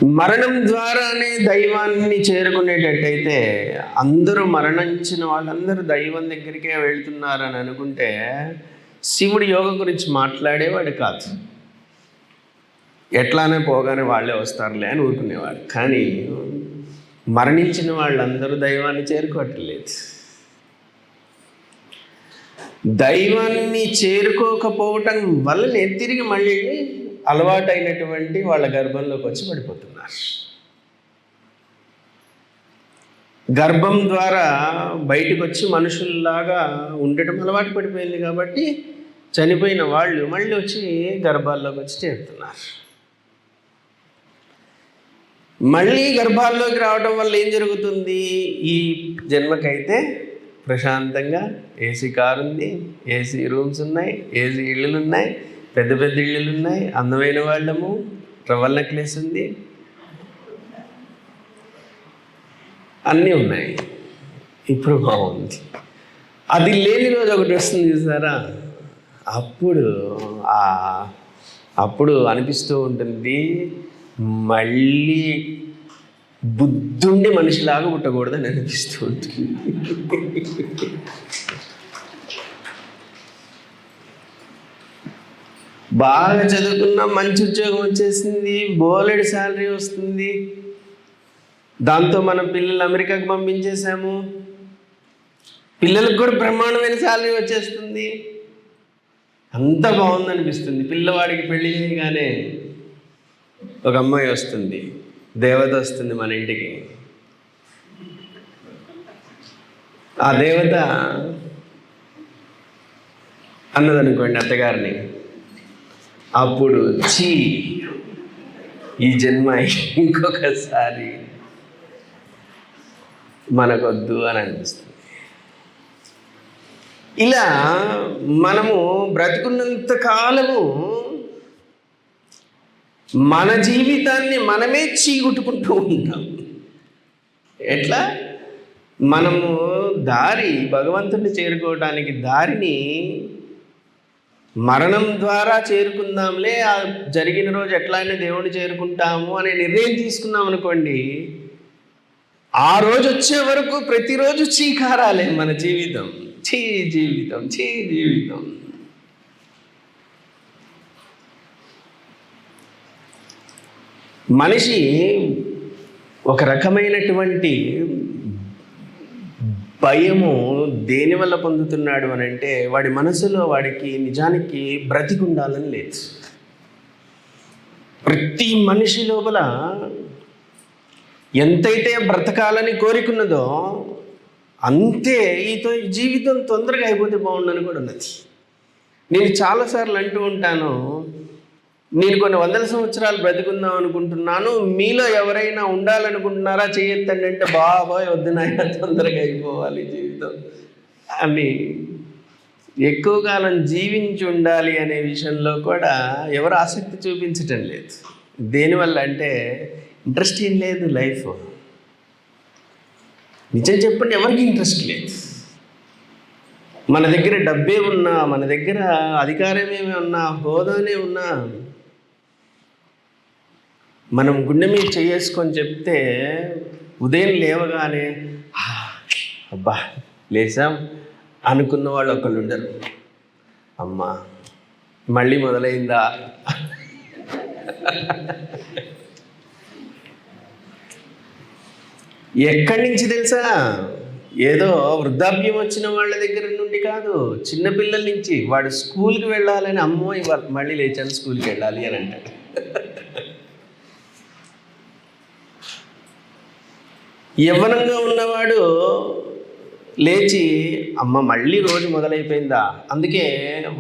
మరణం ద్వారానే దైవాన్ని చేరుకునేటట్టయితే అందరూ మరణించిన వాళ్ళందరూ దైవం దగ్గరికే వెళ్తున్నారని అనుకుంటే శివుడు యోగం గురించి మాట్లాడేవాడు కాదు. ఎట్లానే పోగానే వాళ్ళే వస్తారులే అని ఊరుకునేవాడు. కానీ మరణించిన వాళ్ళందరూ దైవాన్ని చేరుకోవట్లేదు. దైవాన్ని చేరుకోకపోవటం వల్లనే తిరిగి మళ్ళీ అలవాటైనటువంటి వాళ్ళ గర్భంలోకి వచ్చి పడిపోతున్నారు. గర్భం ద్వారా బయటకు వచ్చి మనుషుల్లాగా ఉండటం అలవాటు పడిపోయింది కాబట్టి చనిపోయిన వాళ్ళు మళ్ళీ వచ్చి గర్భాల్లోకి వచ్చి చేరుతున్నారు. మళ్ళీ గర్భాల్లోకి రావడం వల్ల ఏం జరుగుతుంది? ఈ జన్మకైతే ప్రశాంతంగా ఏసీ కారు ఉంది, ఏసీ రూమ్స్ ఉన్నాయి, ఏసీ ఇళ్ళు ఉన్నాయి, పెద్ద పెద్ద ఇళ్ళు ఉన్నాయి, అందమైన వాళ్ళము, ట్రవల్ నెక్లెస్ ఉంది, అన్నీ ఉన్నాయి. ఇప్పుడు బాగుంది. అది లేని రోజు ఒకటి వస్తుంది చూసారా, అప్పుడు అనిపిస్తూ ఉంటుంది మళ్ళీ బుద్ధుండి మనిషిలాగా పుట్టకూడదని అనిపిస్తూ ఉంటుంది. బాగా చదువుకున్న మంచి ఉద్యోగం వచ్చేసింది, బోలెడు శాలరీ వస్తుంది, దాంతో మనం పిల్లలు అమెరికాకి పంపించేసాము, పిల్లలకు కూడా బ్రహ్మాండమైన శాలరీ వచ్చేస్తుంది, అంత బాగుందనిపిస్తుంది. పిల్లవాడికి పెళ్లి చేయగానే ఒక అమ్మాయి వస్తుంది, దేవత వస్తుంది మన ఇంటికి. ఆ దేవత అన్నదనుకోండి అత్తగారిని, అప్పుడు ఈ జన్మ ఇంకొకసారి మనకొద్దు అని అనిపిస్తుంది. ఇలా మనము బ్రతుకున్నంత కాలము మన జీవితాన్ని మనమే చీగుట్టుకుంటూ ఉంటాం. ఎట్లా? మనము భగవంతుడిని చేరుకోవడానికి దారిని మరణం ద్వారా చేరుకుందాంలే, ఆ జరిగిన రోజు ఎట్లయినా దేవుడిని చేరుకుంటాము అనే నిర్ణయం తీసుకున్నాం అనుకోండి, ఆ రోజు వచ్చే వరకు ప్రతిరోజు చీకారాలే మన జీవితం. జీవితం. మనిషి ఒక రకమైనటువంటి భయము దేనివల్ల పొందుతున్నాడు అని అంటే, వాడి మనసులో వాడికి నిజానికి బ్రతికి ఉండాలని లేదు. ప్రతి మనిషి లోపల ఎంతైతే బ్రతకాలని కోరికున్నదో అంతే ఈ జీవితం తొందరగా అయిపోతే బాగుండని కూడా ఉన్నది. నేను చాలాసార్లు అంటూ ఉంటాను, నేను కొన్ని వందల సంవత్సరాలు బ్రతికుందాం అనుకుంటున్నాను, మీలో ఎవరైనా ఉండాలనుకుంటున్నారా చేయొద్దండి అంటే, బాబాయ్ వద్దు నాయన, తొందరగా అయిపోవాలి జీవితం అని. ఎక్కువ కాలం జీవించి ఉండాలి అనే విషయంలో కూడా ఎవరు ఆసక్తి చూపించటం లేదు. దేనివల్ల అంటే ఇంట్రెస్ట్ ఏం లేదు లైఫ్. నిజం చెప్పండి, ఎవరికి ఇంట్రెస్ట్ లేదు. మన దగ్గర డబ్బే ఉన్నా, మన దగ్గర అధికారమేమి ఉన్నా, హోదానే ఉన్నా, మనం గుండె మీద చేసుకొని చెప్తే ఉదయం లేవగానే అబ్బా లేసాం అనుకున్న వాళ్ళు ఒకళ్ళు ఉండరు. అమ్మా మళ్ళీ మొదలైందా. ఎక్కడి నుంచి తెలుసా? ఏదో వృద్ధాప్యం వచ్చిన వాళ్ళ దగ్గర నుండి కాదు, చిన్నపిల్లల నుంచి. వాడు స్కూల్కి వెళ్ళాలని, అమ్మో ఇవాళ మళ్ళీ లేచాను స్కూల్కి వెళ్ళాలి అని అంటాడు. యవ్వనంగా ఉన్నవాడు లేచి అమ్మ మళ్ళీ రోజు మొదలైపోయిందా. అందుకే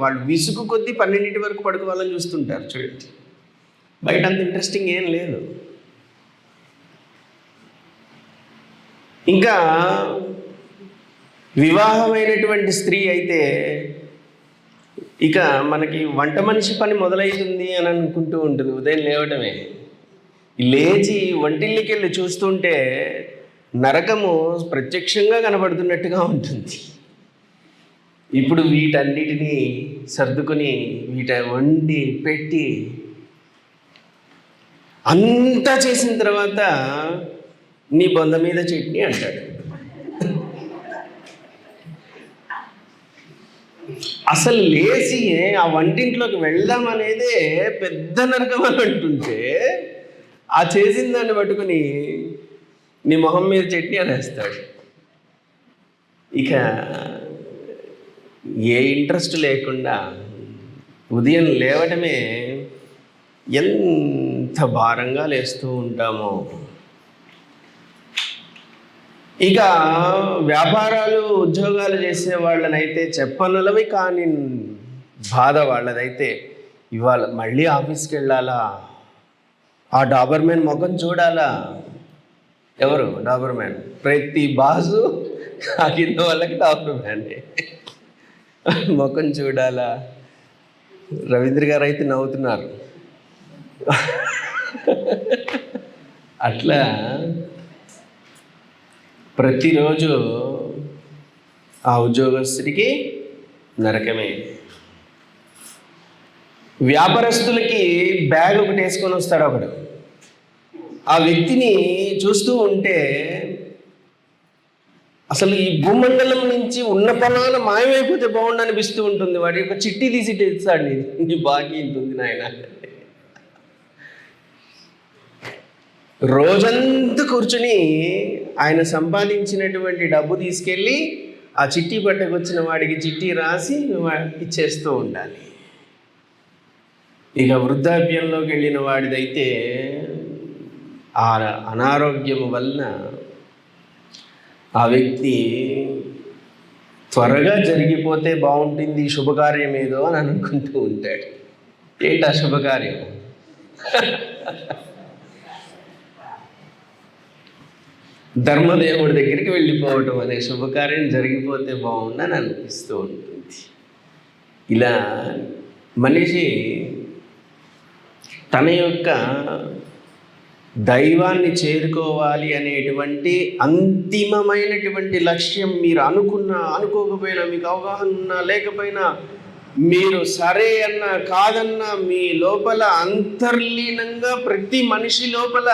వాళ్ళు విసుగు కొద్దీ 12 వరకు పడుకోవాలని చూస్తుంటారు. చూడండి, బయట అంత ఇంట్రెస్టింగ్ ఏం లేదు. ఇంకా వివాహమైనటువంటి స్త్రీ అయితే ఇక మనకి వంట మనిషి పని మొదలవుతుంది అని అనుకుంటూ ఉంటుంది. ఉదయం లేవటమే, లేచి వంటిల్లికి వెళ్ళి చూస్తుంటే నరకము ప్రత్యక్షంగా కనబడుతున్నట్టుగా ఉంటుంది. ఇప్పుడు వీటన్నిటినీ సర్దుకుని వండి పెట్టి అంతా చేసిన తర్వాత నీ బొంద మీద చట్నీ అంటాడు. అసలు లేచి ఆ వంటింట్లోకి వెళ్దామనేదే పెద్ద నరకం అని అంటుంటే, ఆ చేసిన దాన్ని పట్టుకుని నీ మొహం మీద చట్నీ అనేస్తాడు. ఇక ఏ ఇంట్రెస్ట్ లేకుండా ఉదయం లేవటమే ఎంత భారంగా లేస్తూ ఉంటామో. ఇక వ్యాపారాలు ఉద్యోగాలు చేసే వాళ్ళనైతే చెప్పనలవి కాని బాధ వాళ్ళదైతే. ఇవాళ మళ్ళీ ఆఫీస్కి వెళ్ళాలా, ఆ డాబర్మెన్ ముఖం చూడాలా. ఎవరు డాబర్మెన్? ప్రతి బాసు ఆ కింద వాళ్ళకి డాబర్మెన్ ముఖం చూడాలా. రవీంద్ర గారు అయితే నవ్వుతున్నారు. అట్లా ప్రతిరోజు ఆ ఉద్యోగస్తుడికి నరకమే. వ్యాపారస్తులకి బ్యాగ్ ఒకటి వేసుకొని వస్తాడు ఒకడు. ఆ వ్యక్తిని చూస్తూ ఉంటే అసలు ఈ భూమండలం నుంచి ఉన్న పొలాలు మాయమైపోతే బాగుండు అనిపిస్తూ ఉంటుంది. వాడి యొక్క చిట్టి తీసి తెచ్చాడు, నీ బాకీ ఇంతుంది నాయన. రోజంతా కూర్చుని ఆయన సంపాదించినటువంటి డబ్బు తీసుకెళ్ళి ఆ చిట్టి పట్టకొచ్చిన వాడికి చిట్టి రాసి ఇచ్చేస్తూ ఉండాలి. ఇక వృద్ధాప్యంలోకి వెళ్ళిన వాడిదైతే ఆ అనారోగ్యం వలన ఆ వ్యక్తి త్వరగా జరిగిపోతే బాగుంటుంది శుభకార్యం ఏదో అని అనుకుంటూ ఉంటాడు. ఏంటి ఆ శుభకార్యం? ధర్మదేవుడి దగ్గరికి వెళ్ళిపోవటం అనే శుభకార్యం జరిగిపోతే బాగుందని అనిపిస్తూ ఉంటుంది. ఇలా మనిషి తన యొక్క దైవాన్ని చేరుకోవాలి అనేటువంటి అంతిమమైనటువంటి లక్ష్యం మీరు అనుకోకపోయినా, మీకు అవగాహన ఉన్నా లేకపోయినా, మీరు సరే అన్నా కాదన్నా, మీ లోపల అంతర్లీనంగా ప్రతి మనిషి లోపల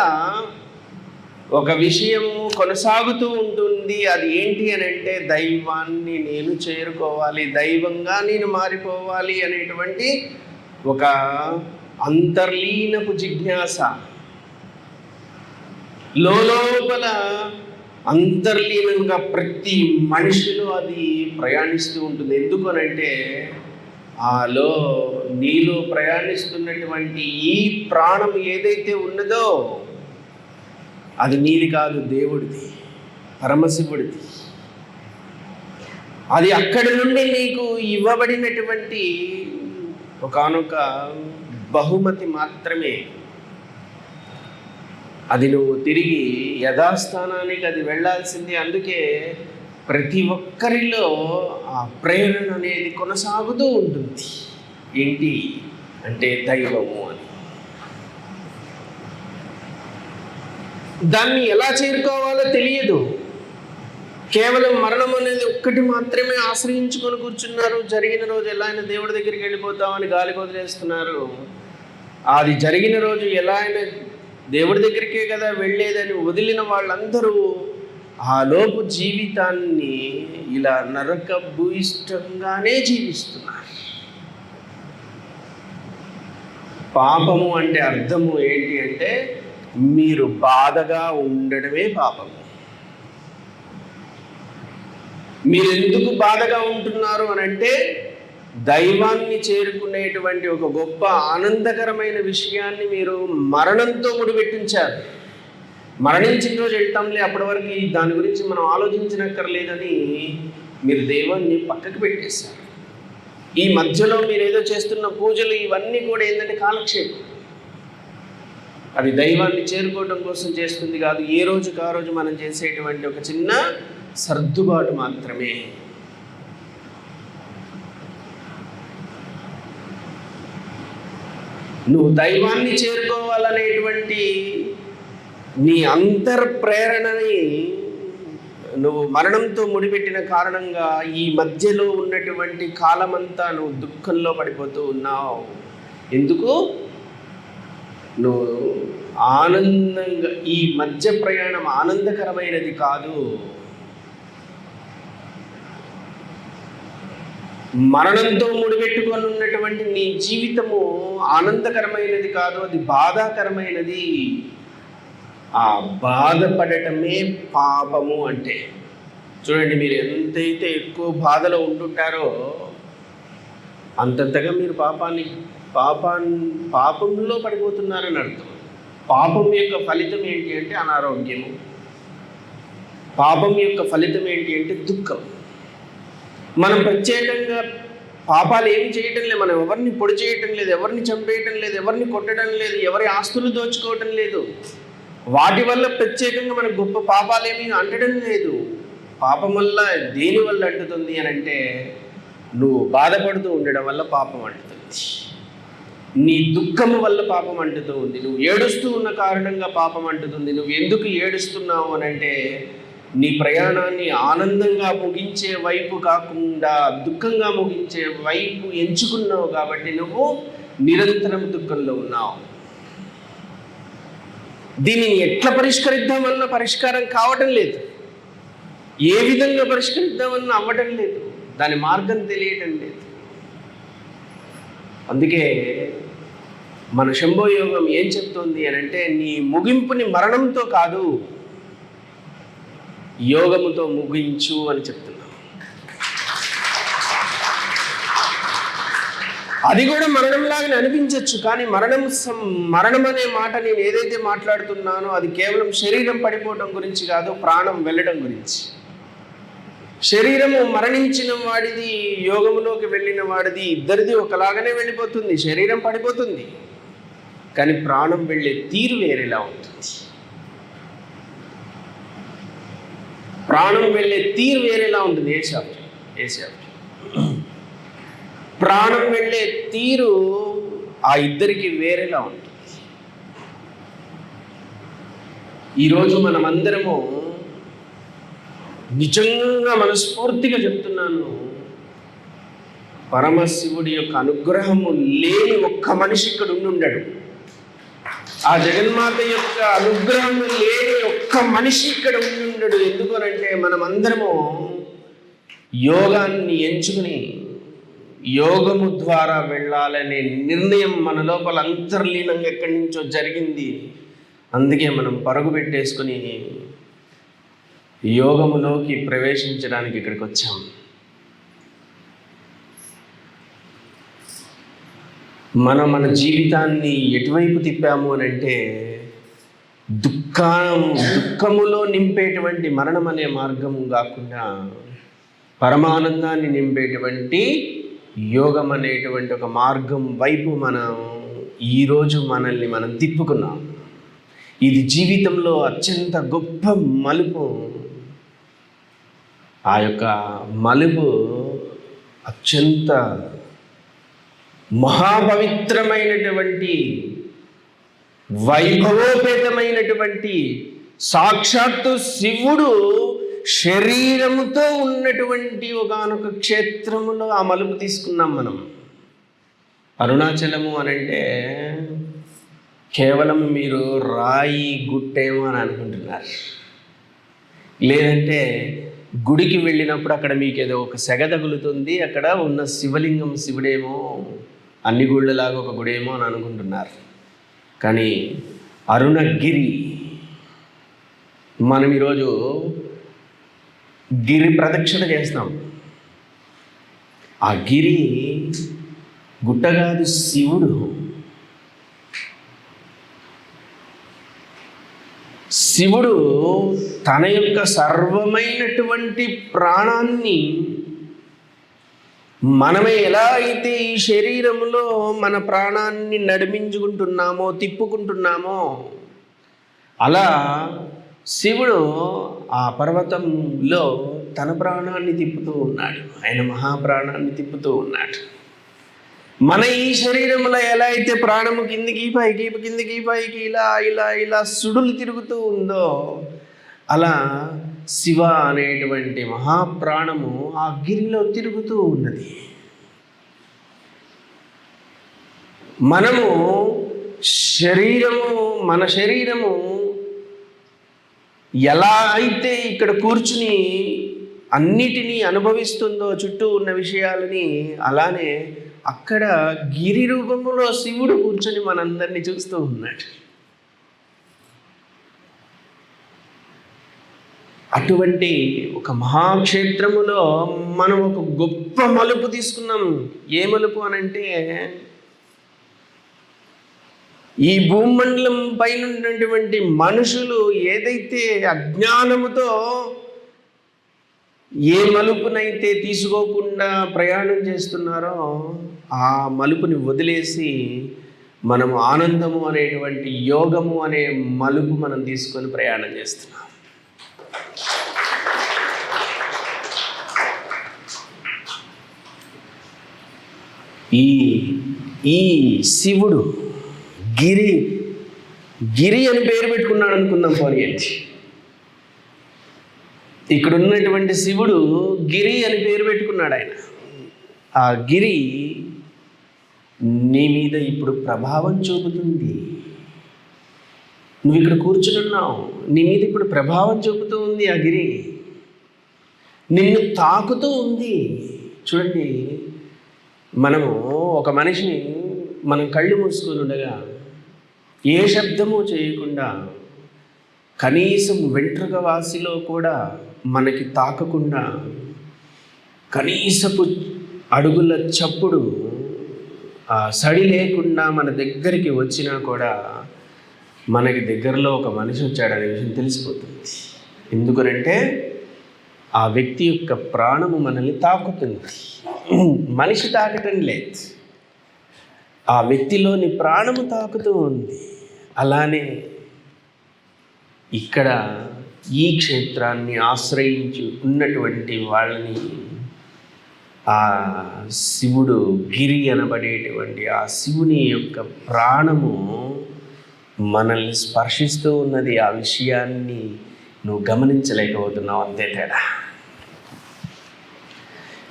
ఒక విషయము కొనసాగుతూ ఉంటుంది. అది ఏంటి అని అంటే, దైవాన్ని నేను చేరుకోవాలి, దైవంగా నేను మారిపోవాలి అనేటువంటి ఒక అంతర్లీనపు జిజ్ఞాస లోపల అంతర్లీనంగా ప్రతి మనిషిలో అది ప్రయాణిస్తూ ఉంటుంది. ఎందుకనంటే నీలో ప్రయాణిస్తున్నటువంటి ఈ ప్రాణం ఏదైతే ఉన్నదో అది నీది కాదు, దేవుడిది, పరమశివుడిది. అది అక్కడి నుండి నీకు ఇవ్వబడినటువంటి ఒకానొక బహుమతి మాత్రమే. అది నువ్వు తిరిగి యథాస్థానానికి అది వెళ్ళాల్సిందే. అందుకే ప్రతి ఒక్కరిలో ఆ ప్రేరణ అనేది కొనసాగుతూ ఉంటుంది. ఏంటి అంటే దైవము అని. దాన్ని ఎలా చేరుకోవాలో తెలియదు. కేవలం మరణం అనేది ఒక్కటి మాత్రమే ఆశ్రయించుకొని కూర్చున్నారు. జరిగిన రోజు ఎలా అయినా దేవుడి దగ్గరికి వెళ్ళిపోతామని గాలికి వదిలేస్తున్నారు. అది జరిగిన రోజు ఎలా అయినా దేవుడి దగ్గరికే కదా వెళ్ళేదని వదిలిన వాళ్ళందరూ ఆ లోపు జీవితాన్ని ఇలా నరక భూయిష్టంగానే జీవిస్తున్నారు. పాపము అంటే అర్థము ఏంటి అంటే, మీరు బాధగా ఉండడమే పాపము. మీరు ఎందుకు బాధగా ఉంటున్నారు అని అంటే, దైవాన్ని చేరుకునేటువంటి ఒక గొప్ప ఆనందకరమైన విషయాన్ని మీరు మరణంతో ముడిపెట్టించారు. మరణించిన రోజు వెళ్తాంలే, అప్పటి వరకు దాని గురించి మనం ఆలోచించనక్కర్లేదని మీరు దైవాన్ని పక్కకు పెట్టేశారు. ఈ మధ్యలో మీరు ఏదో చేస్తున్న పూజలు ఇవన్నీ కూడా ఏంటంటే కాలక్షేపం. అది దైవాన్ని చేరుకోవడం కోసం చేస్తుంది కాదు. ఏ రోజుకి ఆ రోజు మనం చేసేటువంటి ఒక చిన్న సర్దుబాటు మాత్రమే. నువ్వు దైవాన్ని చేరుకోవాలనేటువంటి నీ అంతర్ప్రేరణని నువ్వు మరణంతో ముడిపెట్టిన కారణంగా ఈ మధ్యలో ఉన్నటువంటి కాలమంతా నువ్వు దుఃఖంలో పడిపోతూ ఉన్నావు. ఎందుకు? నువ్వు ఆనందంగా, ఈ మధ్య ప్రయాణం ఆనందకరమైనది కాదు. మరణంతో ముడిపెట్టుకొని ఉన్నటువంటి నీ జీవితము ఆనందకరమైనది కాదు, అది బాధాకరమైనది. ఆ బాధపడటమే పాపము అంటే. చూడండి, మీరు ఎంతైతే ఎక్కువ బాధలో ఉంటుంటారో అంతంతగా మీరు పాపంలో పడిపోతున్నారని అర్థం. పాపం యొక్క ఫలితం ఏంటి అంటే అనారోగ్యము. పాపం యొక్క ఫలితం ఏంటి అంటే దుఃఖం. మనం ప్రత్యేకంగా పాపాలు ఏమి చేయటం లేదు, మనం ఎవరిని పొడి చేయటం లేదు, ఎవరిని చంపేయటం లేదు, ఎవరిని కొట్టడం లేదు, ఎవరి ఆస్తులు దోచుకోవటం లేదు. వాటి వల్ల ప్రత్యేకంగా మనకు గొప్ప పాపాలేమీ అంటడం లేదు. పాపం వల్ల దేని వల్ల అంటుతుంది అని అంటే, నువ్వు బాధపడుతూ ఉండడం వల్ల పాపం అంటుతుంది, నీ దుఃఖము వల్ల పాపం అంటుతూ ఉంది, నువ్వు ఏడుస్తూ ఉన్న కారణంగా పాపం అంటుతుంది. నువ్వు ఎందుకు ఏడుస్తున్నావు అని అంటే, నీ ప్రయాణాన్ని ఆనందంగా ముగించే వైపు కాకుండా దుఃఖంగా ముగించే వైపు ఎంచుకున్నావు కాబట్టి నువ్వు నిరంతరం దుఃఖంలో ఉన్నావు. దీనిని ఎట్లా పరిష్కరిద్దామన్నా పరిష్కారం కావటం లేదు, ఏ విధంగా పరిష్కరిద్దామన్నా అవ్వటం లేదు, దాని మార్గం తెలియటం లేదు. అందుకే మన శంభో యోగం ఏం చెప్తుంది అని అంటే, నీ ముగింపుని మరణంతో కాదు, యోగముతో ముగించు అని చెప్తున్నాం. అది కూడా మరణంలాగానే అనిపించవచ్చు, కానీ మరణం అనే మాట నేను ఏదైతే మాట్లాడుతున్నానో అది కేవలం శరీరం పడిపోవడం గురించి కాదు, ప్రాణం వెళ్ళడం గురించి. శరీరము మరణించిన వాడిది, యోగములోకి వెళ్ళిన వాడిది, ఇద్దరిది ఒకలాగానే వెళ్ళిపోతుంది. శరీరం పడిపోతుంది, కానీ ప్రాణం వెళ్ళే తీరు వేరేలా ఉంటుంది. ప్రాణం వెళ్ళే తీరు వేరేలా ఉంటుంది. ప్రాణం వెళ్ళే తీరు ఆ ఇద్దరికి వేరేలా ఉంటుంది. ఈరోజు మనమందరము నిజంగా మనస్ఫూర్తిగా చెప్తున్నాను, పరమశివుడి యొక్క అనుగ్రహము లేని ఒక్క మనిషి ఇక్కడ ఉండడు. ఆ జగన్మాత యొక్క అనుగ్రహం లేని ఒక్క మనిషి ఇక్కడ ఉండడు. ఎందుకనంటే మనమందరము యోగాన్ని ఎంచుకుని యోగము ద్వారా వెళ్ళాలనే నిర్ణయం మన లోపల అంతర్లీనంగా ఎక్కడి నుంచో జరిగింది. అందుకే మనం పరుగు పెట్టేసుకుని యోగములోకి ప్రవేశించడానికి ఇక్కడికి వచ్చాం. మన జీవితాన్ని ఎటువైపు తిప్పాము అని అంటే, దుఃఖములో నింపేటువంటి మరణం అనే మార్గం కాకుండా పరమానందాన్ని నింపేటువంటి యోగం అనేటువంటి ఒక మార్గం వైపు మనం ఈరోజు మనల్ని మనం తిప్పుకున్నాం. ఇది జీవితంలో అత్యంత గొప్ప మలుపు. ఆ యొక్క మలుపు అత్యంత మహాపవిత్రమైనటువంటి వైభవోపేతమైనటువంటి సాక్షాత్తు శివుడు శరీరముతో ఉన్నటువంటి ఒకానొక క్షేత్రములో ఆ మలుపు తీసుకున్నాం మనం. అరుణాచలము అనంటే కేవలం మీరు రాయి గుట్టేమో అని అనుకుంటున్నారు. లేదంటే గుడికి వెళ్ళినప్పుడు అక్కడ మీకు ఏదో ఒక సెగ తగులుతుంది, అక్కడ ఉన్న శివలింగం శివుడేమో, అన్ని గుళ్ళలాగా ఒక గుడేమో అని అనుకుంటున్నారు. కానీ అరుణగిరి, మనం ఈరోజు గిరి ప్రదక్షిణ చేస్తాం. ఆ గిరి గుట్ట కాదు, శివుడు. శివుడు తన యొక్క సర్వమైనటువంటి ప్రాణాన్ని మనమే ఎలా అయితే ఈ శరీరంలో మన ప్రాణాన్ని నడిపించుకుంటున్నామో, తిప్పుకుంటున్నామో, అలా శివుడు ఆ పర్వతంలో తన ప్రాణాన్ని తిప్పుతూ ఉన్నాడు. ఆయన మహాప్రాణాన్ని తిప్పుతూ ఉన్నాడు. మన ఈ శరీరంలో ఎలా అయితే ప్రాణము కిందికి పైకి ఇలా సుడులు తిరుగుతూ ఉందో, అలా శివ అనేటువంటి మహాప్రాణము ఆ గిరిలో తిరుగుతూ ఉన్నది. మనము మన శరీరము ఎలా అయితే ఇక్కడ కూర్చుని అన్నిటినీ అనుభవిస్తుందో చుట్టూ ఉన్న విషయాలని, అలానే అక్కడ గిరి రూపంలో శివుడు కూర్చొని మనందరినీ చూస్తూ ఉన్నాడు. అటువంటి ఒక మహాక్షేత్రములో మనం ఒక గొప్ప మలుపు తీసుకున్నాం. ఏ మలుపు అనంటే, ఈ భూమండలం పైన ఉన్నటువంటి మనుషులు ఏదైతే అజ్ఞానముతో ఏ మలుపునైతే తీసుకోకుండా ప్రయాణం చేస్తున్నారో ఆ మలుపుని వదిలేసి మనము ఆనందము అనేటువంటి యోగము అనే మలుపు మనం తీసుకొని ప్రయాణం చేస్తున్నాం. ఈ శివుడు గిరి అని పేరు పెట్టుకున్నాడు అనుకుందాం. పోనీ ఏంటి, ఇక్కడ ఉన్నటువంటి శివుడు గిరి అని పేరు పెట్టుకున్నాడు. ఆయన ఆ గిరి నీ మీద ఇప్పుడు ప్రభావం చూపుతుంది. నువ్వు ఇక్కడ కూర్చున్నావు, నీ మీద ఇప్పుడు ప్రభావం చూపుతూ ఉంది. ఆ గిరి నిన్ను తాకుతూ ఉంది. చూడండి, మనము ఒక మనిషిని మనం కళ్ళు మూసుకొని ఉండగా ఏ శబ్దము చేయకుండా, కనీసం వెంట్రుక వాసిలో కూడా మనకి తాకకుండా, కనీసపు అడుగుల చప్పుడు సడి లేకుండా మన దగ్గరికి వచ్చినా కూడా మనకి దగ్గరలో ఒక మనిషి వచ్చాడనే విషయం తెలిసిపోతుంది. ఎందుకనంటే ఆ వ్యక్తి యొక్క ప్రాణము మనల్ని తాకుతుంది. మనిషి తాకటం లేదు, ఆ వ్యక్తిలోని ప్రాణము తాకుతూ ఉంది. అలానే ఇక్కడ ఈ క్షేత్రాన్ని ఆశ్రయించి ఉన్నటువంటి వాళ్ళని ఆ శివుడు, గిరి అనబడేటువంటి ఆ శివుని యొక్క ప్రాణము మనల్ని స్పర్శిస్తూ ఉన్నది. ఆ విషయాన్ని నువ్వు గమనించలేకపోతున్నావు, అంతే తేడా.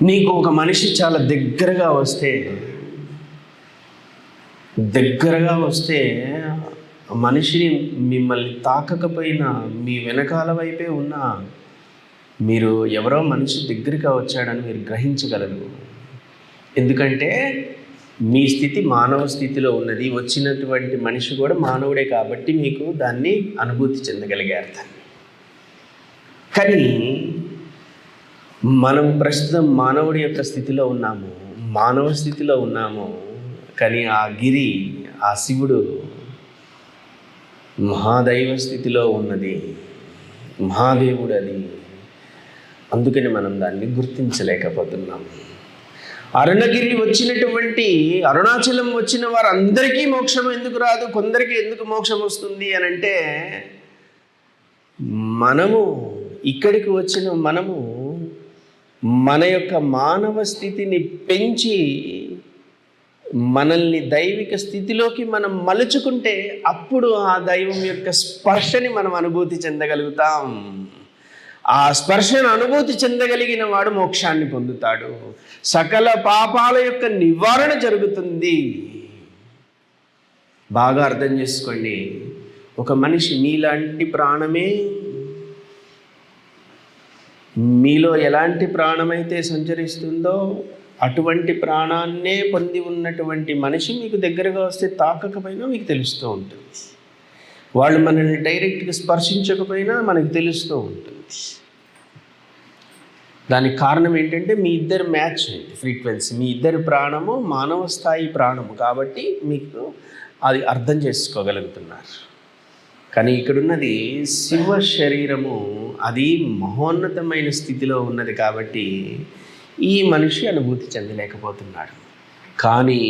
నీకు ఒక మనిషి చాలా దగ్గరగా వస్తే మనిషిని మిమ్మల్ని తాకకపోయినా మీ వెనకాల వైపే ఉన్నా మీరు ఎవరో మనిషి దగ్గరగా వచ్చాడని మీరు గ్రహించగలరు. ఎందుకంటే మీ స్థితి మానవ స్థితిలో ఉన్నది, వచ్చినటువంటి మనిషి కూడా మానవుడే కాబట్టి మీకు దాన్ని అనుభూతి చెందగలిగారు. కానీ మనం ప్రస్తుతం మానవుడి యొక్క స్థితిలో ఉన్నాము, మానవ స్థితిలో ఉన్నాము. కానీ ఆ గిరి, ఆ శివుడు మహాదైవ స్థితిలో ఉన్నది, మహాదేవుడు అది. అందుకని మనం దాన్ని గుర్తించలేకపోతున్నాం. అరుణగిరి వచ్చినటువంటి, అరుణాచలం వచ్చిన వారందరికీ మోక్షం ఎందుకు రాదు, కొందరికి ఎందుకు మోక్షం వస్తుంది అని అంటే, మనము ఇక్కడికి వచ్చిన మనము మన యొక్క మానవ స్థితిని పెంచి మనల్ని దైవిక స్థితిలోకి మనం మలుచుకుంటే అప్పుడు ఆ దైవం యొక్క స్పర్శని మనం అనుభూతి చెందగలుగుతాం. ఆ స్పర్శను అనుభూతి చెందగలిగిన వాడు మోక్షాన్ని పొందుతాడు. సకల పాపాల యొక్క నివారణ జరుగుతుంది. బాగా అర్థం చేసుకోండి. ఒక మనిషి మీలాంటి ప్రాణమే, మీలో ఎలాంటి ప్రాణమైతే సంచరిస్తుందో అటువంటి ప్రాణాన్నే పొంది ఉన్నటువంటి మనిషి మీకు దగ్గరగా వస్తే తాకకపోయినా మీకు తెలుస్తూ ఉంటుంది. వాళ్ళు మనల్ని డైరెక్ట్గా స్పర్శించకపోయినా మనకు తెలుస్తూ ఉంటుంది. దానికి కారణం ఏంటంటే మీ ఇద్దరు మ్యాచ్ అయింది ఫ్రీక్వెన్సీ. మీ ఇద్దరు ప్రాణము మానవ స్థాయి ప్రాణము కాబట్టి మీకు అది అర్థం చేసుకోగలుగుతున్నారు. కానీ ఇక్కడున్నది శివ శరీరము, అది మహోన్నతమైన స్థితిలో ఉన్నది కాబట్టి ఈ మనిషి అనుభూతి చెందలేకపోతున్నాడు. కానీ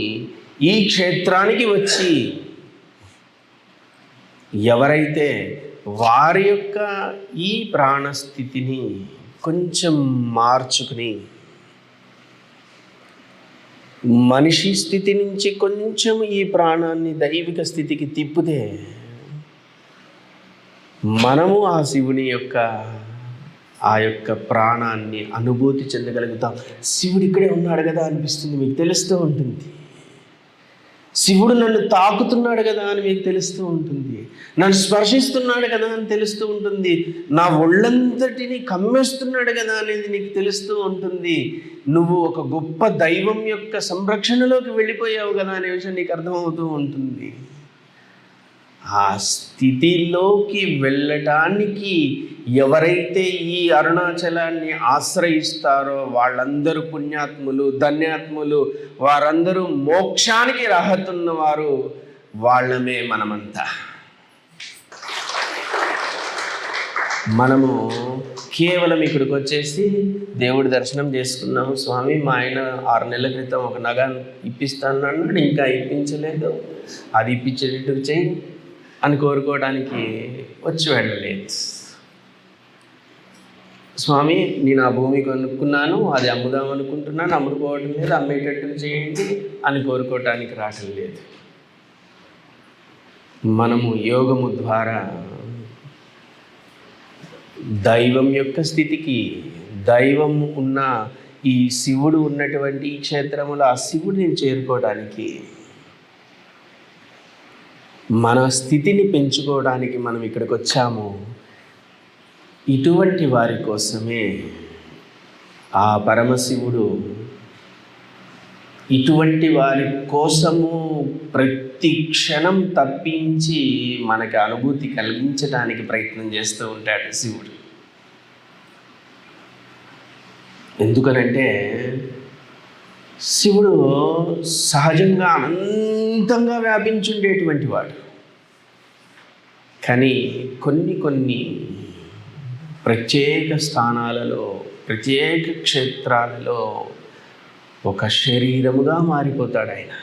ఈ క్షేత్రానికి వచ్చి ఎవరైతే వారి యొక్క ఈ ప్రాణస్థితిని కొంచెం మార్చుకుని మనిషి స్థితి నుంచి కొంచెం ఈ ప్రాణాన్ని దైవిక స్థితికి తిప్పితే మనము ఆ శివుని యొక్క ఆ యొక్క ప్రాణాన్ని అనుభూతి చెందగలుగుతాం. శివుడు ఇక్కడే ఉన్నాడు కదా అనిపిస్తుంది, మీకు తెలుస్తూ ఉంటుంది. శివుడు నన్ను తాకుతున్నాడు కదా అని మీకు తెలుస్తూ ఉంటుంది, నన్ను స్పర్శిస్తున్నాడు కదా అని తెలుస్తూ ఉంటుంది, నా ఒళ్ళంతటిని కమ్మేస్తున్నాడు కదా అనేది నీకు తెలుస్తూ ఉంటుంది. నువ్వు ఒక గొప్ప దైవం యొక్క సంరక్షణలోకి వెళ్ళిపోయావు కదా అనే విషయం నీకు అర్థమవుతూ ఉంటుంది. ఆ స్థితిలోకి వెళ్ళటానికి ఎవరైతే ఈ అరుణాచలాన్ని ఆశ్రయిస్తారో వాళ్ళందరూ పుణ్యాత్ములు, ధన్యాత్ములు, వారందరూ మోక్షానికి రాహతున్నవారు. వాళ్ళమే మనమంతా. మనము కేవలం ఇక్కడికి వచ్చేసి దేవుడి దర్శనం చేసుకున్నాము, స్వామి మా ఆయన 6 నెలల క్రితం ఒక నగ ఇప్పిస్తాను అన్నాడు, ఇంకా ఇప్పించలేదు, అది ఇప్పించేటట్టు చేయి అని కోరుకోవడానికి వచ్చి వెళ్ళలేదు. స్వామి నేను ఆ భూమి కొనుక్కున్నాను, అది అమ్ముదాం అనుకుంటున్నాను, అమ్ముడుకోవడం లేదు, అమ్మేటట్టు చేయండి అని కోరుకోవటానికి రావటం లేదు. మనము యోగము ద్వారా దైవం యొక్క స్థితికి, దైవం ఉన్న ఈ శివుడు ఉన్నటువంటి ఈ క్షేత్రంలో ఆ శివుడిని చేరుకోవడానికి, మన స్థితిని పెంచుకోవడానికి మనం ఇక్కడికి వచ్చాము. ఇటువంటి వారి కోసమే ఆ పరమశివుడు ఇటువంటి వారి కోసము ప్రతి క్షణం తప్పించి మనకి అనుభూతి కలిగించడానికి ప్రయత్నం చేస్తూ ఉంటాడు శివుడు. ఎందుకనంటే శివుడు సహజంగా అనంతంగా వ్యాపించుండేటువంటి వాడు. కానీ కొన్ని ప్రత్యేక స్థానాలలో, ప్రత్యేక క్షేత్రాలలో ఒక శరీరముగా మారిపోతాడు ఆయన.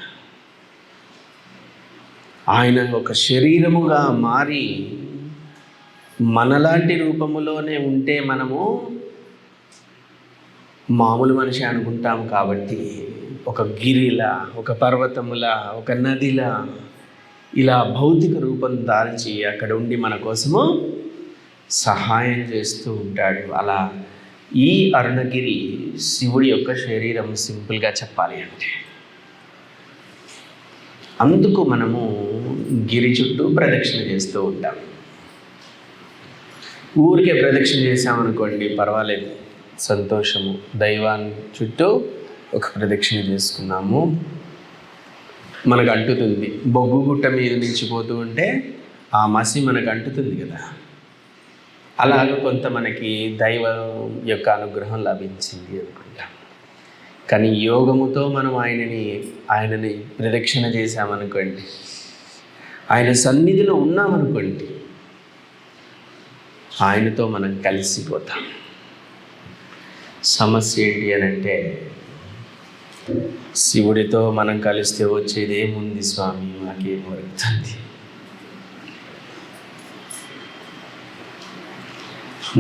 ఆయన ఒక శరీరముగా మారి మనలాంటి రూపములోనే ఉంటే మనము మామూలు మనిషి అనుకుంటాం. కాబట్టి ఒక గిరిలా, ఒక పర్వతములా, ఒక నదిలా ఇలా భౌతిక రూపం దాల్చి అక్కడ ఉండి మన కోసము సహాయం చేస్తూ ఉంటాడు. అలా ఈ అరుణగిరి శివుడి యొక్క శరీరం, సింపుల్గా చెప్పాలి అంటే. అందుకు మనము గిరి చుట్టూ ప్రదక్షిణ చేస్తూ ఉంటాం. ఊరికే ప్రదక్షిణ చేసామనుకోండి పర్వాలేదు, సంతోషము. దైవాన్ని చుట్టూ ఒక ప్రదక్షిణ చేసుకున్నాము, మనకు అంటుతుంది. బొగ్గు గుట్ట మీద నుంచి పోతూ ఉంటే ఆ మసి మనకు అంటుతుంది కదా, అలాగ కొంత మనకి దైవం యొక్క అనుగ్రహం లభించింది అనుకుంటాం. కానీ యోగముతో మనం ఆయనని ప్రదక్షిణ చేశామనుకోండి, ఆయన సన్నిధిలో ఉన్నామనుకోండి, ఆయనతో మనం కలిసిపోతాం. సమస్య ఏంటి అని అంటే, శివుడితో మనం కలిస్తే వచ్చేది ఏముంది స్వామి, మాకేం వరుగుతుంది.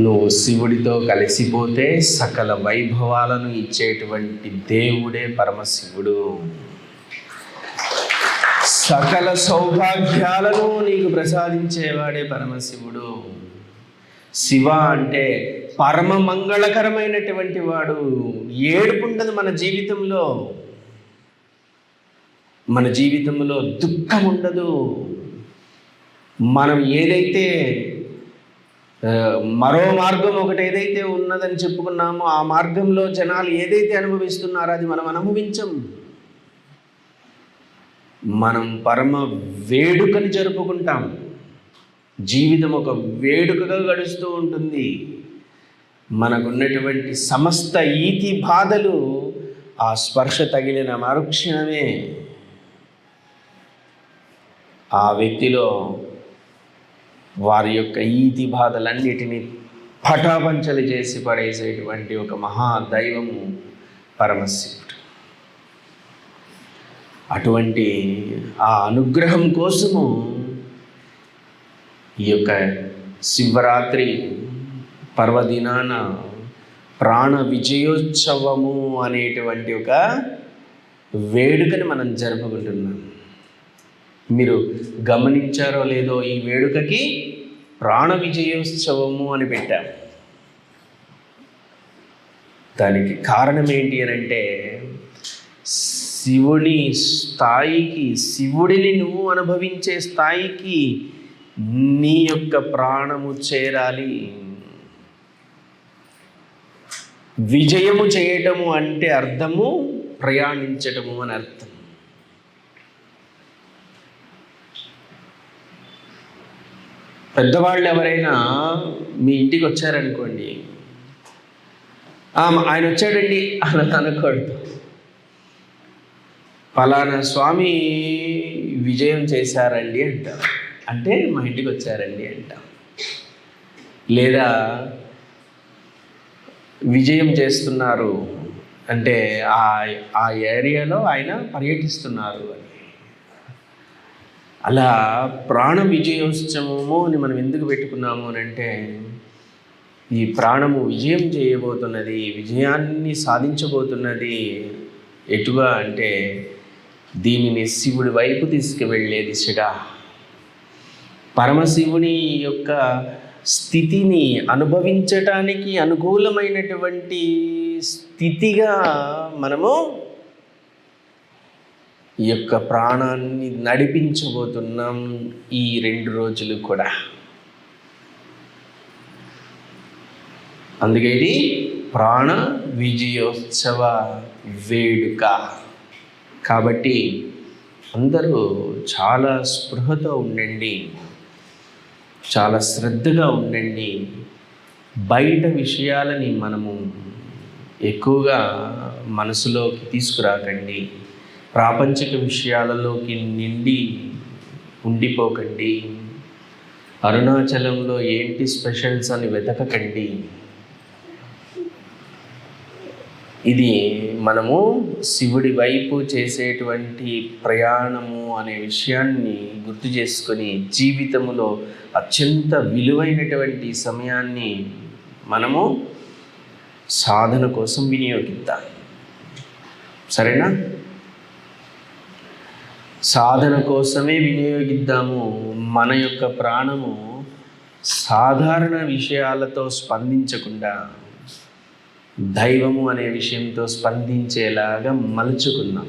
నువ్వు శివుడితో కలిసిపోతే సకల వైభవాలను ఇచ్చేటువంటి దేవుడే పరమశివుడు. సకల సౌభాగ్యాలను నీకు ప్రసాదించేవాడే పరమశివుడు. శివ అంటే పరమ మంగళకరమైనటువంటి వాడు. ఏడుపు ఉండదు మన జీవితంలో, మన జీవితంలో దుఃఖం ఉండదు. మనం ఏదైతే మరో మార్గం ఒకటి ఏదైతే ఉన్నదని చెప్పుకున్నామో, ఆ మార్గంలో జనాలు ఏదైతే అనుభవిస్తున్నారో అది మనం అనుభవించం. మనం పరమ వేడుకని జరుపుకుంటాం. జీవితం ఒక వేడుకగా గడుస్తూ ఉంటుంది. మనకున్నటువంటి సమస్త ఈతి బాధలు ఆ స్పర్శ తగిలిన మరుక్షణమే ఆ వ్యక్తిలో వారి యొక్క ఈతి బాధలన్నిటినీ పటాపంచలు చేసి పడేసేటువంటి ఒక మహాదైవము పరమశివుడు. అటువంటి ఆ అనుగ్రహం కోసము ఈ యొక్క శివరాత్రి పర్వదినాన ప్రాణ విజయోత్సవము అనేటువంటి ఒక వేడుకని మనం జరుపుకుంటున్నాం. మీరు గమనించారో లేదో, ఈ వేడుకకి ప్రాణ విజయోత్సవము అని పెట్టాం. దానికి కారణం ఏంటి అని అంటే, శివుని స్థాయికి, శివుడిని నువ్వు అనుభవించే స్థాయికి నీ యొక్క ప్రాణము చేరాలి. విజయము చేయటము అంటే అర్థము ప్రయాణించటము అని అర్థం. పెద్దవాళ్ళు ఎవరైనా మీ ఇంటికి వచ్చారనుకోండి, ఆయన వచ్చాడండి అని అనకూడదు. ఫలానా స్వామి విజయం చేశారండి అంటాం, అంటే మా ఇంటికి వచ్చారండి అంటాం. లేదా విజయం చేస్తున్నారు అంటే ఆ ఏరియాలో ఆయన పర్యటిస్తున్నారు అని. అలా ప్రాణ విజయోత్సవము అని మనం ఎందుకు పెట్టుకున్నాము అని అంటే, ఈ ప్రాణము విజయం చేయబోతున్నది, విజయాన్ని సాధించబోతున్నది. ఎటుగా అంటే దీనిని శివుడి వైపు తీసుకువెళ్ళే దిశగా, పరమశివుని యొక్క స్థితిని అనుభవించటానికి అనుకూలమైనటువంటి స్థితిగా మనము ఈ యొక్క ప్రాణాన్ని నడిపించబోతున్నాం ఈ 2 రోజులు కూడా. అందుకే ఇది ప్రాణ విజయోత్సవ వేడుక. కాబట్టి అందరూ చాలా స్పృహతో ఉండండి, చాలా శ్రద్ధగా ఉండండి. బయట విషయాలని మనము ఎక్కువగా మనసులోకి తీసుకురాకండి. ప్రాపంచిక విషయాలలోకి నిండి ఉండిపోకండి. అరుణాచలంలో ఏంటి స్పెషల్స్ అని వెతకకండి. ఇది మనము శివుడి వైపు చేసేటువంటి ప్రయాణము అనే విషయాన్ని గుర్తు చేసుకొని జీవితంలో అత్యంత విలువైనటువంటి సమయాన్ని మనము సాధన కోసం వినియోగిద్దాం. సరేనా? సాధన కోసమే వినియోగిద్దాము. మన యొక్క ప్రాణము సాధారణ విషయాలతో స్పందించకుండా దైవము అనే విషయంతో స్పందించేలాగా మలుచుకుందాం.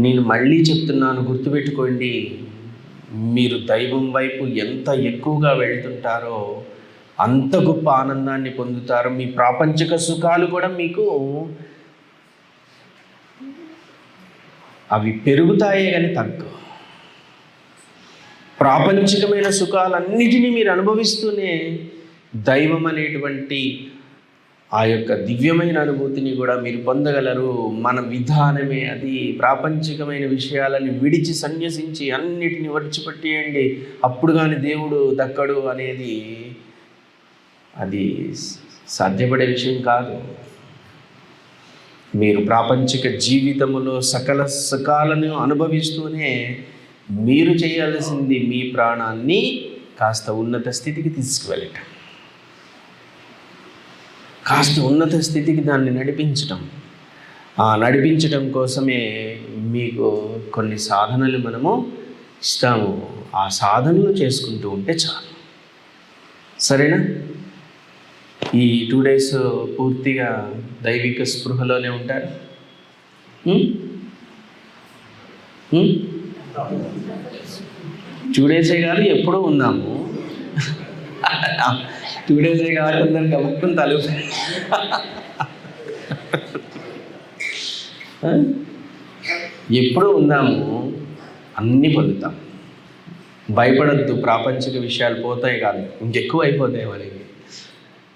నేను మళ్ళీ చెప్తున్నాను, గుర్తుపెట్టుకోండి. మీరు దైవం వైపు ఎంత ఎక్కువగా వెళ్తుంటారో అంత గొప్ప ఆనందాన్ని పొందుతారు. మీ ప్రాపంచిక సుఖాలు కూడా మీకు అవి పెరుగుతాయే కానీ తగ్గు. ప్రాపంచికమైన సుఖాలన్నిటినీ మీరు అనుభవిస్తూనే దైవం అనేటువంటి ఆ యొక్క దివ్యమైన అనుభూతిని కూడా మీరు పొందగలరు. మన విధానమే అది. ప్రాపంచికమైన విషయాలని విడిచి సన్యసించి అన్నిటిని విడిచిపెట్టేయండి, అప్పుడు కానీ దేవుడు దక్కడు అనేది అది సాధ్యపడే విషయం కాదు. మీరు ప్రాపంచిక జీవితంలో సకల సుఖాలను అనుభవిస్తూనే మీరు చేయాల్సింది మీ ప్రాణాన్ని కాస్త ఉన్నత స్థితికి తీసుకువెళ్ళటం, కాస్త ఉన్నత స్థితికి దాన్ని నడిపించటం. ఆ నడిపించటం కోసమే మీకు కొన్ని సాధనలు మనము ఇస్తాము. ఆ సాధనలు చేసుకుంటూ ఉంటే చాలు. సరేనా? ఈ 2 days పూర్తిగా దైవిక స్పృహలోనే ఉంటారు. 2 days కాదు, ఎప్పుడూ ఉన్నాము. 2 days కాబట్టి అందరు కలుపుకుని తలుపు. ఎప్పుడూ ఉన్నాము, అన్నీ పొందుతాం. భయపడద్దు. ప్రాపంచిక విషయాలు పోతాయి కాదు, ఇంకెక్కువ అయిపోతాయి.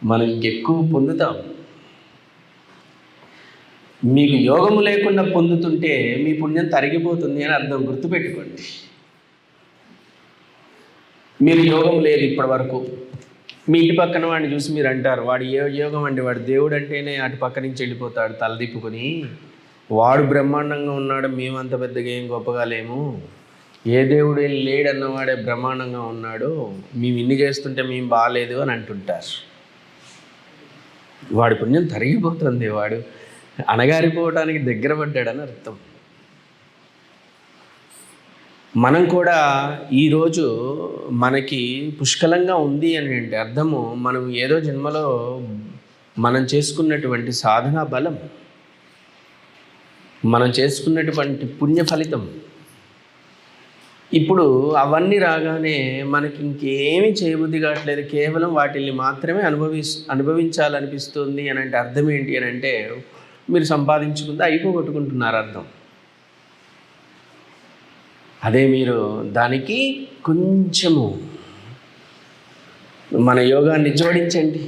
మనం ఇంకెక్కువ పొందుతాం. మీకు యోగము లేకుండా పొందుతుంటే మీ పుణ్యం తరిగిపోతుంది అని అర్థం. గుర్తుపెట్టుకోండి. మీరు యోగం లేదు ఇప్పటి వరకు, మీ ఇంటి పక్కన వాడిని చూసి మీరు అంటారు, వాడు ఏ యోగం అండి, వాడు దేవుడు అంటేనే అటు పక్క నుంచి వెళ్ళిపోతాడు తలదిప్పుకొని, వాడు బ్రహ్మాండంగా ఉన్నాడు, మేము అంత పెద్దగా ఏం గొప్పగా లేము, ఏ దేవుడు లేడన్నవాడే బ్రహ్మాండంగా ఉన్నాడు, మేము ఇన్ని చేస్తుంటే మేము బాగాలేదు అని అంటుంటారు. వాడి పుణ్యం తరిగిపోతుంది, వాడు అణగారిపోవటానికి దగ్గర పడ్డాడని అర్థం. మనం కూడా ఈరోజు మనకి పుష్కలంగా ఉంది అని అంటే అర్థము, మనం ఏదో జన్మలో మనం చేసుకున్నటువంటి సాధనా బలం. మనం చేసుకున్నటువంటి పుణ్య ఫలితం. ఇప్పుడు అవన్నీ రాగానే మనకి ఇంకేమీ చేయబుద్ధి కావట్లేదు, కేవలం వాటిని మాత్రమే అనుభవించాలనిపిస్తుంది అని అంటే అర్థం ఏంటి అని అంటే మీరు సంపాదించుకుంటే అయిపోగొట్టుకుంటున్నారు అర్థం. అదే మీరు దానికి కొంచెము మన యోగాన్ని జోడించండి.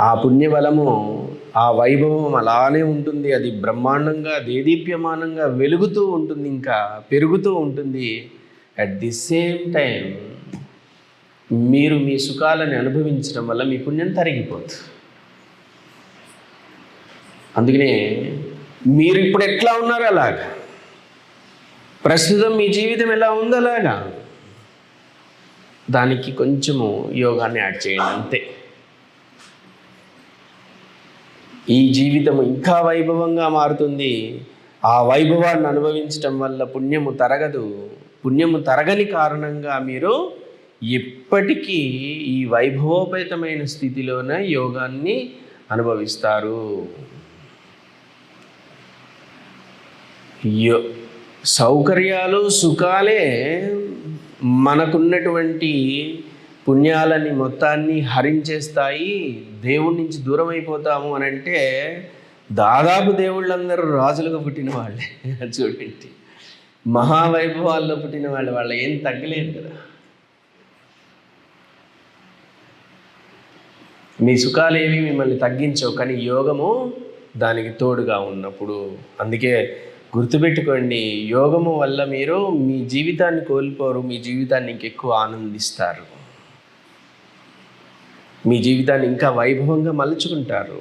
ఆ పుణ్యబలము, ఆ వైభవం అలానే ఉంటుంది. అది బ్రహ్మాండంగా దేదీప్యమానంగా వెలుగుతూ ఉంటుంది, ఇంకా పెరుగుతూ ఉంటుంది. అట్ ది సేమ్ టైం మీరు మీ సుఖాలను అనుభవించడం వల్ల మీ పుణ్యం తరిగిపోతుంది. అందుకనే మీరు ఇప్పుడు ఎట్లా ఉన్నారో అలాగా, ప్రస్తుతం మీ జీవితం ఎలా ఉందో అలాగా దానికి కొంచెము యోగాన్ని యాడ్ చేయండి, అంతే. ఈ జీవితం ఇంకా వైభవంగా మారుతుంది. ఆ వైభవాన్ని అనుభవించటం వల్ల పుణ్యము తరగదు. పుణ్యము తరగని కారణంగా మీరు ఎప్పటికీ ఈ వైభవోపేతమైన స్థితిలోనే యోగాన్ని అనుభవిస్తారు. సౌకర్యాలు, సుఖాలే మనకున్నటువంటి పుణ్యాలని మొత్తాన్ని హరించేస్తాయి. దేవుడి నుంచి దూరం అయిపోతాము అని అంటే దాదాపు దేవుళ్ళందరూ రాజులుగా పుట్టిన వాళ్ళే. చూడండి, మహావైభవాల్లో పుట్టిన వాళ్ళు ఏం తగ్గలేదు కదా. మీ సుఖాలేవి మిమ్మల్ని తగ్గించవు, కానీ యోగము దానికి తోడుగా ఉన్నప్పుడు. అందుకే గుర్తుపెట్టుకోండి, యోగము వల్ల మీరు మీ జీవితాన్ని కోల్పోరు, మీ జీవితాన్ని ఇంకెక్కువ ఆనందిస్తారు, మీ జీవితాన్ని ఇంకా వైభవంగా మలుచుకుంటారు.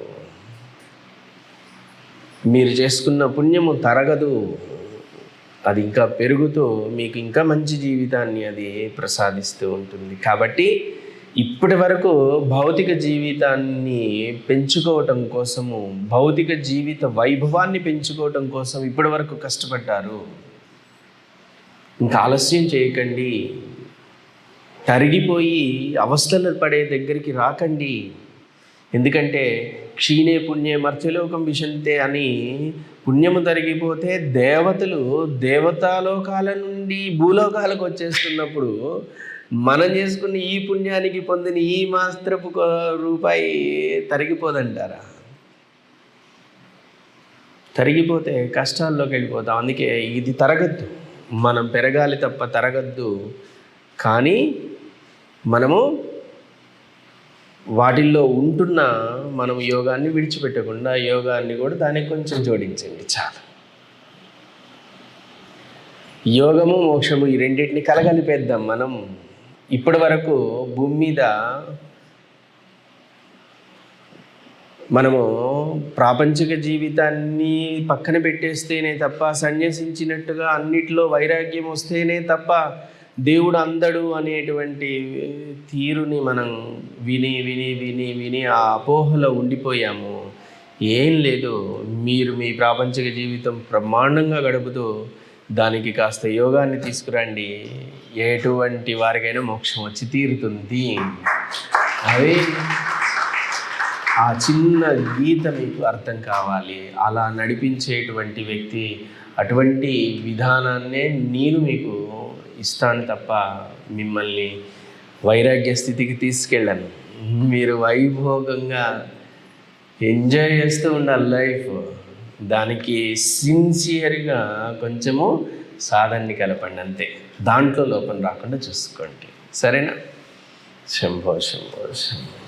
మీరు చేసుకున్న పుణ్యము తరగదు, అది ఇంకా పెరుగుతూ మీకు ఇంకా మంచి జీవితాన్ని అది ప్రసాదిస్తూ ఉంటుంది. కాబట్టి ఇప్పటి వరకు భౌతిక జీవితాన్ని పెంచుకోవటం కోసము, భౌతిక జీవిత వైభవాన్ని పెంచుకోవటం కోసం ఇప్పటి వరకు కష్టపడ్డారు. ఇంకా ఆలస్యం చేయకండి, తరిగిపోయి అవస్థలు పడే దగ్గరికి రాకండి. ఎందుకంటే క్షీణే పుణ్యే మర్త్యలోకం విశంతే అని పుణ్యము తరిగిపోతే దేవతలు దేవతాలోకాల నుండి భూలోకాలకు వచ్చేస్తున్నప్పుడు మనం చేసుకున్న ఈ పుణ్యానికి పొందిన ఈ మాత్రపు రూపాయి తరిగిపోదంటారా? తరిగిపోతే కష్టాల్లోకి వెళ్ళిపోతాం. అందుకే ఇది తరగద్దు, మనం పెరగాలి తప్ప తరగద్దు. కానీ మనము వాటిల్లో ఉంటున్న మనం యోగాన్ని విడిచిపెట్టకుండా యోగాన్ని కూడా దానికి కొంచెం జోడించండి చాలు. యోగము మోక్షము ఈ రెండింటిని కలగలిపేద్దాం. మనం ఇప్పటి వరకు భూమి మీద మనము ప్రాపంచిక జీవితాన్ని పక్కన పెట్టేస్తేనే తప్ప, సన్యసించినట్టుగా అన్నిట్లో వైరాగ్యం వస్తేనే తప్ప దేవుడు అందడు అనేటువంటి తీరుని మనం విని విని విని విని ఆ అపోహలో ఉండిపోయాము. ఏం లేదు, మీరు మీ ప్రాపంచిక జీవితం బ్రహ్మాండంగా గడుపుతూ దానికి కాస్త యోగాన్ని తీసుకురండి, ఎటువంటి వారికైనా మోక్షం వచ్చి తీరుతుంది. అదే ఆ చిన్న గీత మీకు అర్థం కావాలి. అలా నడిపించేటువంటి వ్యక్తి, అటువంటి విధానాన్నే నేను మీకు ఇస్తాను తప్ప మిమ్మల్ని వైరాగ్య స్థితికి తీసుకెళ్ళను. మీరు వైభోగంగా ఎంజాయ్ చేస్తూ ఉండాలి లైఫ్. దానికి సిన్సియర్గా కొంచెము సాధనని కలపండి, అంతే. దాంట్లో లోపం రాకుండా చూసుకోండి, సరేనా? శంభో శంభో శంభో.